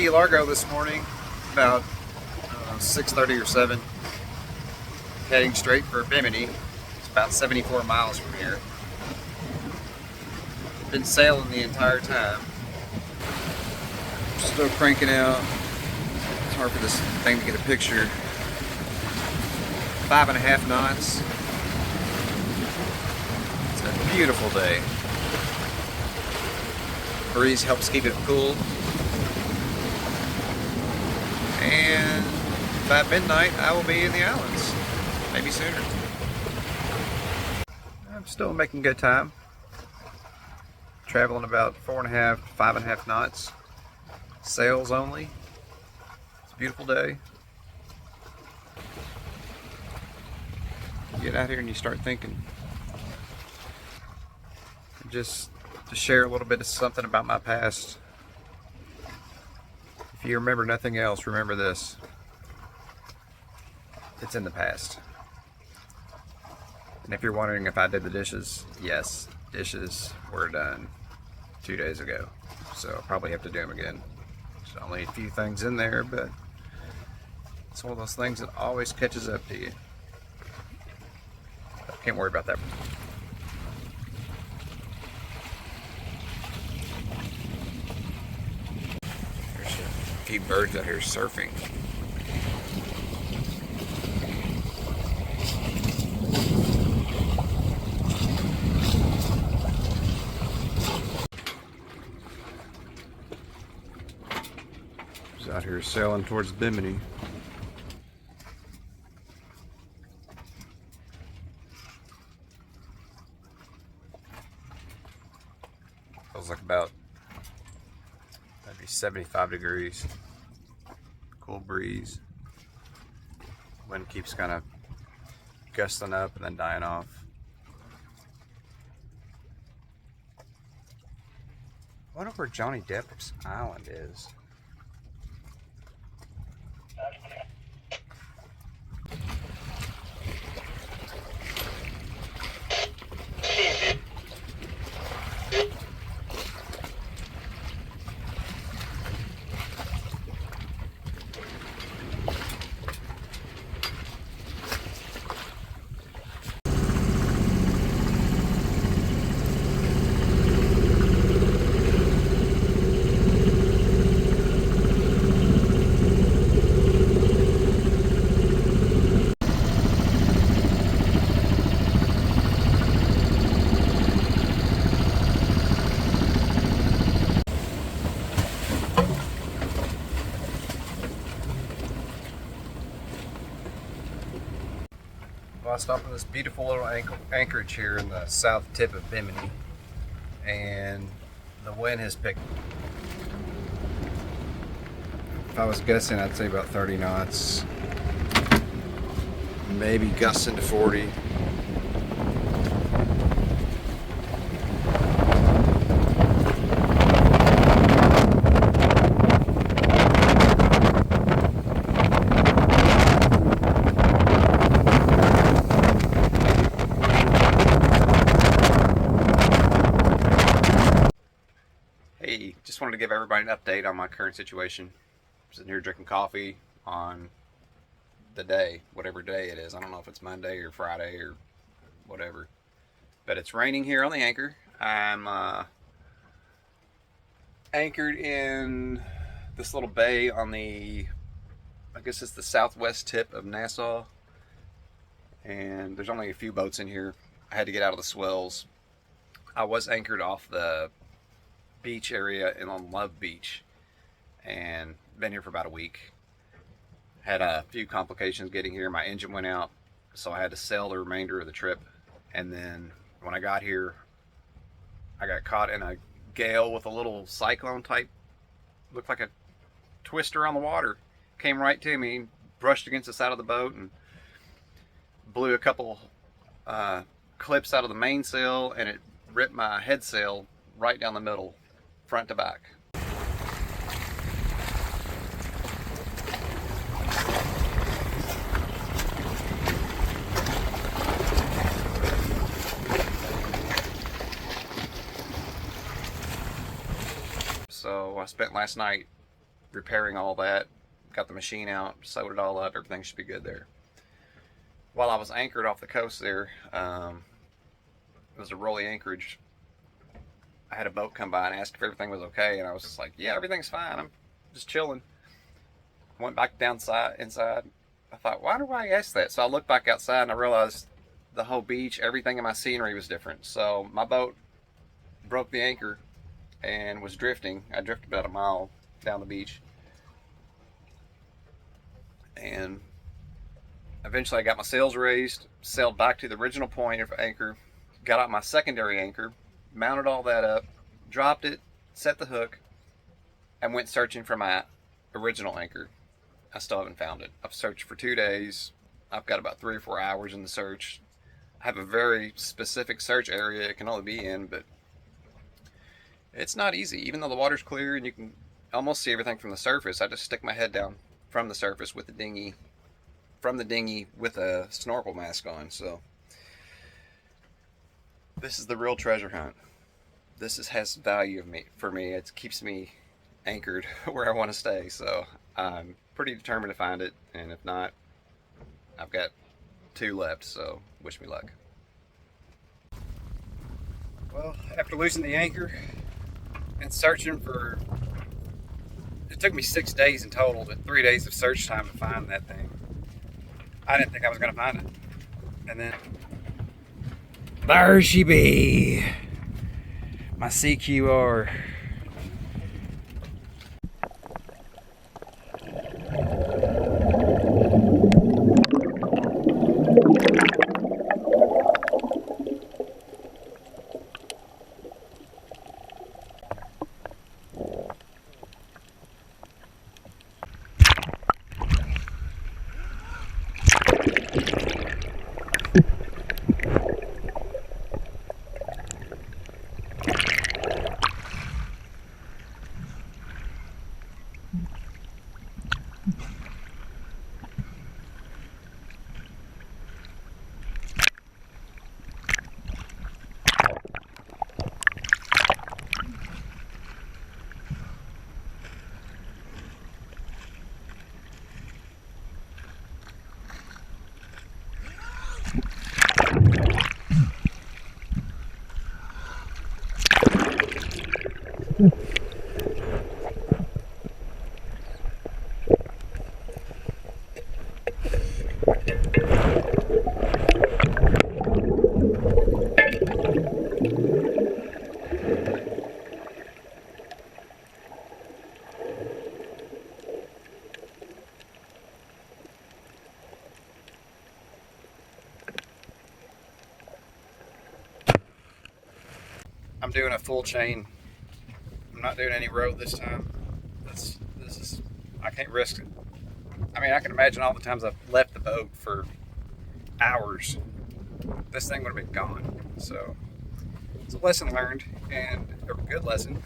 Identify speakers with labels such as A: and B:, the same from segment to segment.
A: Key Largo this morning, about 6:30 or 7, heading straight for Bimini. It's about 74 miles from here. Been sailing the entire time. Still cranking out. It's hard for this thing to get a picture. 5.5 knots. It's a beautiful day. Breeze helps keep it cool. And by midnight, I will be in the islands. Maybe sooner. I'm still making good time. Traveling about 4.5, 5.5 knots. Sails only. It's a beautiful day. You get out here and you start thinking. Just to share a little bit of something about my past. If you remember nothing else, remember this. It's in the past. And if you're wondering if I did the dishes, yes, dishes were done 2 days ago. So I'll probably have to do them again. There's only a few things in there, but it's one of those things that always catches up to you. But can't worry about that. There's a few birds out here surfing. Out here sailing towards Bimini. Feels like about maybe 75 degrees. Cool breeze. Wind keeps kind of gusting up and then dying off. I wonder where Johnny Depp's island is. Well, I stopped at this beautiful little anchorage here in the south tip of Bimini, and the wind has picked. If I was guessing, I'd say about 30 knots, maybe gusting to 40. Just wanted to give everybody an update on my current situation. I'm sitting here drinking coffee on the day, whatever day it is. I don't know if it's Monday or Friday or whatever. But it's raining here on the anchor. I'm anchored in this little bay on the, I guess it's the southwest tip of Nassau. And there's only a few boats in here. I had to get out of the swells. I was anchored off the beach area and on Love Beach, and been here for about a week. Had a few complications getting here. My engine went out, so I had to sail the remainder of the trip. And then when I got here, I got caught in a gale with a little cyclone type, looked like a twister on the water. Came right to me, brushed against the side of the boat, and blew a couple clips out of the mainsail, and it ripped my head sail right down the middle, front to back. So I spent last night repairing all that. Got the machine out, sewed it all up, everything should be good there. While I was anchored off the coast there, it was a rolly anchorage. I had a boat come by and ask if everything was okay, and I was just like, yeah, everything's fine, I'm just chilling. Went back inside. I thought, why do I ask that? So I looked back outside and I realized the whole beach, everything in my scenery was different. So my boat broke the anchor and was drifting. I drifted about a mile down the beach. And eventually I got my sails raised, sailed back to the original point of anchor, got out my secondary anchor, mounted all that up, dropped it, set the hook, and went searching for my original anchor. I still haven't found it. I've searched for 2 days. I've got about 3 or 4 hours in the search. I have a very specific search area it can only be in, but it's not easy. Even though the water's clear and you can almost see everything from the surface, I just stick my head down from the surface with the dinghy, from the dinghy with a snorkel mask on. So this is the real treasure hunt. Has value for me. It keeps me anchored where I want to stay. So I'm pretty determined to find it, and if not, I've got 2 left, so wish me luck. Well, after losing the anchor and searching for, it took me 6 days in total, but 3 days of search time to find that thing. I didn't think I was going to find it. And then there she be, my CQR. I'm doing a full chain. I'm not doing any rope this time. I can't risk it. I mean, I can imagine all the times I've left the boat for hours. This thing would have been gone. So it's a lesson learned, and a good lesson.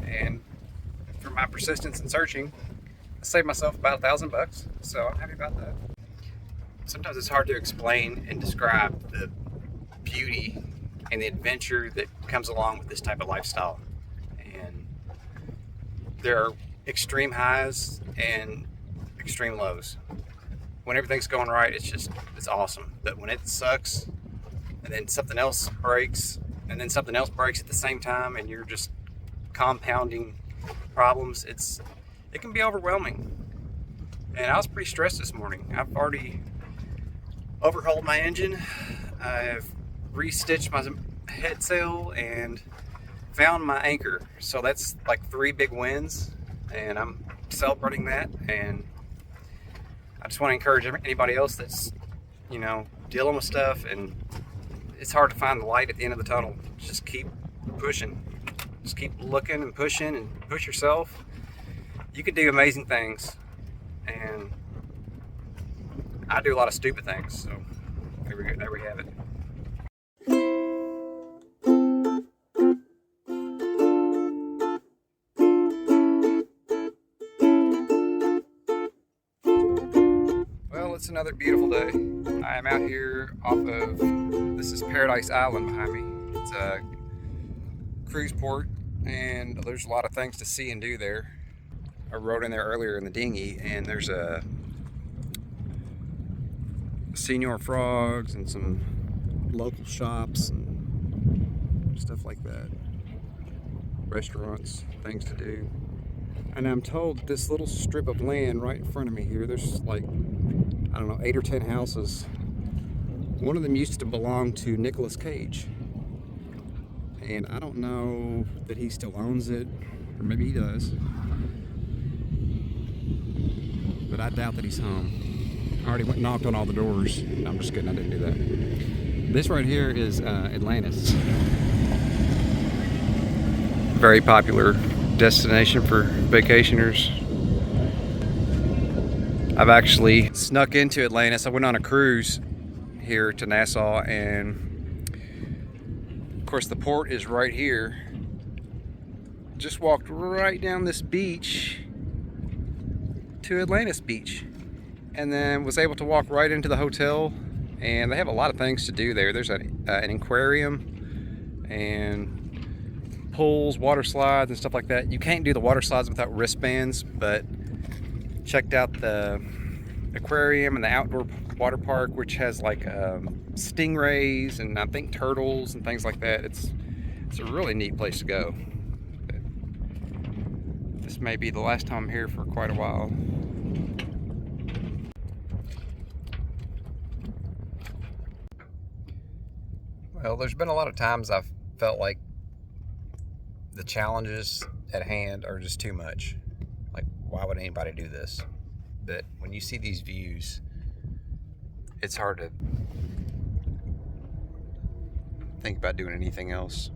A: And for my persistence in searching, I saved myself about $1,000. So I'm happy about that. Sometimes it's hard to explain and describe the beauty and the adventure that comes along with this type of lifestyle. And there are extreme highs and extreme lows. When everything's going right, it's awesome. But when it sucks, and then something else breaks, and then something else breaks at the same time, and you're just compounding problems, it can be overwhelming. And I was pretty stressed this morning. I've already overhauled my engine. I've re-stitched my head sail and found my anchor. So that's like 3 big wins, and I'm celebrating that. And I just want to encourage anybody else that's, dealing with stuff and it's hard to find the light at the end of the tunnel. Just keep pushing. Just keep looking and pushing and push yourself. You can do amazing things. And I do a lot of stupid things. So there we have it. Well, it's another beautiful day. I am out here this is Paradise Island behind me. It's a cruise port, and there's a lot of things to see and do there. I rode in there earlier in the dinghy, and there's a Senior Frogs and some local shops and stuff like that. Restaurants, things to do. And I'm told this little strip of land right in front of me here, there's like, I don't know, 8 or 10 houses. One of them used to belong to Nicolas Cage. And I don't know that he still owns it, or maybe he does. But I doubt that he's home. I already went and knocked on all the doors. No, I'm just kidding, I didn't do that. This right here is Atlantis. Very popular destination for vacationers. I've actually snuck into Atlantis. I went on a cruise here to Nassau, and of course the port is right here. Just walked right down this beach to Atlantis Beach, and then was able to walk right into the hotel. And they have a lot of things to do there. There's an aquarium and pools, water slides, and stuff like that. You can't do the water slides without wristbands, but checked out the aquarium and the outdoor water park, which has like stingrays and I think turtles and things like that. It's a really neat place to go. This may be the last time I'm here for quite a while. Well, there's been a lot of times I've felt like the challenges at hand are just too much. Like, why would anybody do this? But when you see these views, it's hard to think about doing anything else.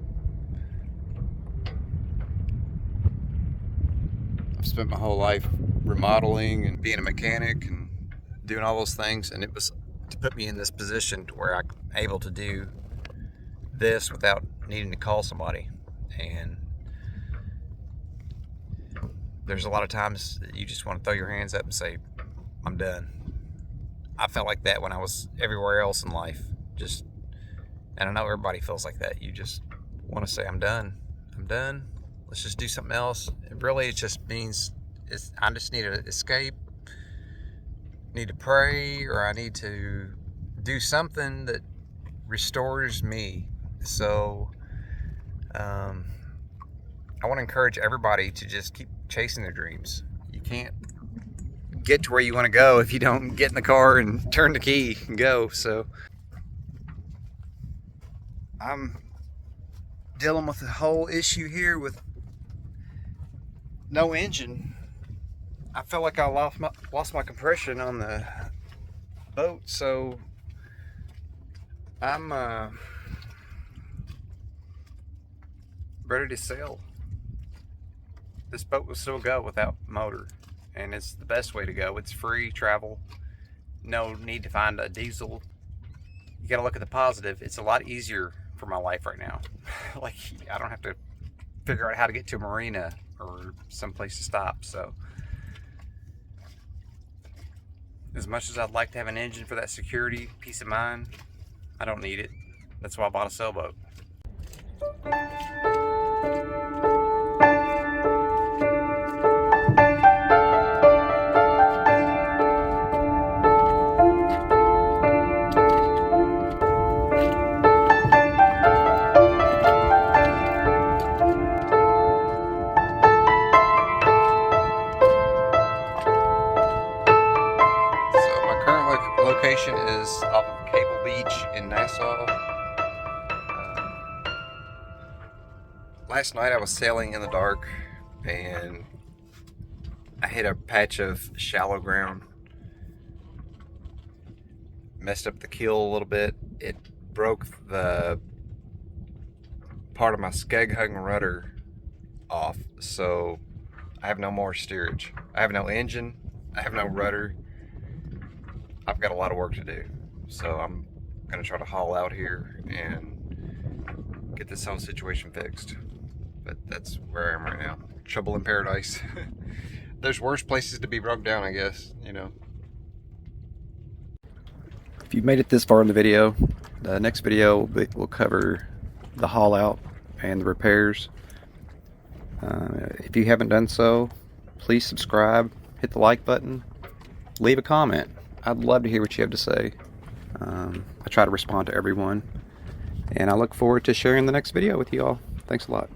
A: I've spent my whole life remodeling and being a mechanic and doing all those things, and it was to put me in this position to where I'm able to do this without needing to call somebody. And there's a lot of times that you just want to throw your hands up and say, I'm done. I felt like that when I was everywhere else in life. And I know everybody feels like that. You just want to say, I'm done. I'm done. Let's just do something else. And really, it just means I just need to escape, need to pray, or I need to do something that restores me. So I want to encourage everybody to just keep chasing their dreams. You can't get to where you want to go if you don't get in the car and turn the key and go. So I'm dealing with the whole issue here with no engine. I felt like I lost my compression on the boat, so I'm ready to sail. This boat will still go without motor, and it's the best way to go. It's free travel, no need to find a diesel. You gotta look at the positive. It's a lot easier for my life right now. Like, I don't have to figure out how to get to a marina or someplace to stop. So as much as I'd like to have an engine for that security, peace of mind, I don't need it. That's why I bought a sailboat. Location is off of Cable Beach in Nassau. Last night I was sailing in the dark and I hit a patch of shallow ground. Messed up the keel a little bit. It broke the part of my skeg hung rudder off, so I have no more steerage. I have no engine. I have no rudder. I've got a lot of work to do, so I'm gonna try to haul out here and get this whole situation fixed. But that's where I am right now. Trouble in paradise. There's worse places to be broke down, I guess, you know. If you've made it this far in the video, the next video will cover the haul out and the repairs. If you haven't done so, please subscribe, hit the like button, leave a comment. I'd love to hear what you have to say. I try to respond to everyone, and I look forward to sharing the next video with you all. Thanks a lot.